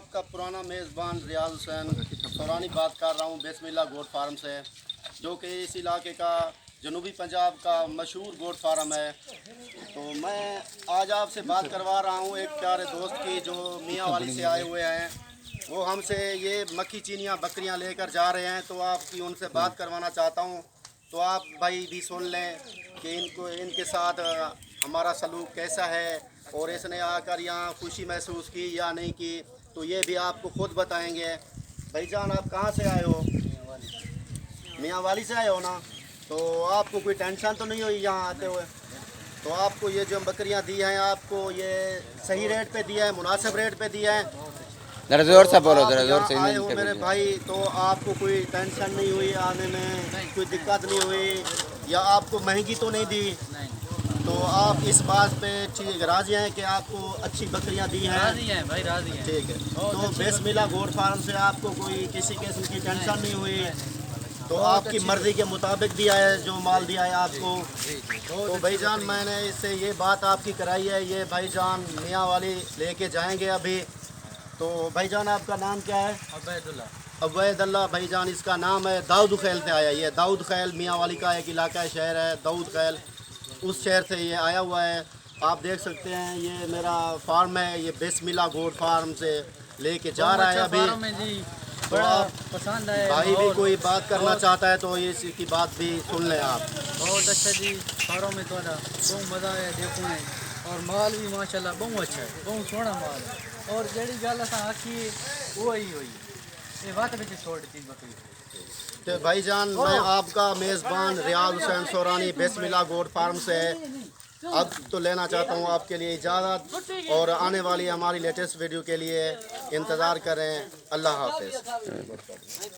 आपका पुराना मेज़बान रियाज हुसैन सौरानी बात कर रहा हूँ बिस्मिल्लाह गोट फार्म से, जो कि इस इलाके का जनूबी पंजाब का मशहूर गोट फार्म है। तो मैं आज आपसे बात करवा रहा हूँ एक प्यारे दोस्त की जो मियाँ वाली से आए हुए हैं। वो हमसे ये मक्खी चीनियाँ बकरियाँ लेकर जा रहे हैं, तो आपकी उनसे बात करवाना चाहता हूँ। तो आप भाई भी सुन लें कि इनके साथ हमारा सलूक कैसा है और इसने आकर यहाँ खुशी महसूस की या नहीं की, तो ये भी आपको खुद बताएंगे। भाईजान, आप कहाँ से आए हो? मियाँ वाली से आए हो ना? तो आपको कोई टेंशन तो नहीं हुई यहाँ आते हुए? तो आपको ये जो बकरियाँ दी हैं, आपको ये सही रेट पे दिया है, मुनासिब रेट पे दिया है? जरा जोर से बोलो, आप जरा जोर से यहाँ आए हो नहीं मेरे भाई, तो आपको कोई टेंशन नहीं हुई आने में, कोई दिक्कत नहीं हुई, या आपको महंगी तो नहीं दी? तो आप इस बात पे ठीक राजी हैं कि आपको अच्छी बकरियां दी हैं? राजी हैं भाई, राजी हैं। ठीक है। तो बिस्मिल्लाह गोट फार्म से आपको कोई किसी किस्म की टेंशन नहीं हुई, तो आपकी मर्ज़ी के मुताबिक दिया है जो माल दिया है आपको। तो भाईजान, मैंने इससे ये बात आपकी कराई है, ये भाईजान मियाँ वाली लेके जाएंगे अभी। तो भाईजान, आपका नाम क्या है? अबैदुल्लाह भाईजान इसका नाम है। दाऊद खैल से आया, ये दाऊद खैल मियाँ वाली का एक इलाका है, शहर है दाऊद खैल, उस शहर से ये आया हुआ है। आप देख सकते हैं ये मेरा फार्म है, ये बिस्मिल्लाह गोट फार्म से लेके जा रहा है अभी। तो आप पसंद आए, भाई भी कोई बात करना चाहता है तो ये इसकी बात भी सुन लें आप। बहुत अच्छा जी, फारों में थोड़ा बहुत मज़ा आया देखो है, और माल भी माशाल्लाह बहुत अच्छा है, बहुत सोहना माल है। और जड़ी गल असां आखी वो ही हुई ये बात भी छोड़ दी बकरी। तो भाईजान, मैं आपका मेज़बान रियाज हुसैन सौरानी बिस्मिल्लाह गोट फार्म से अब तो लेना चाहता हूँ आपके लिए इजाज़त, और आने वाली हमारी लेटेस्ट वीडियो के लिए इंतज़ार करें। अल्लाह हाफ़िज़।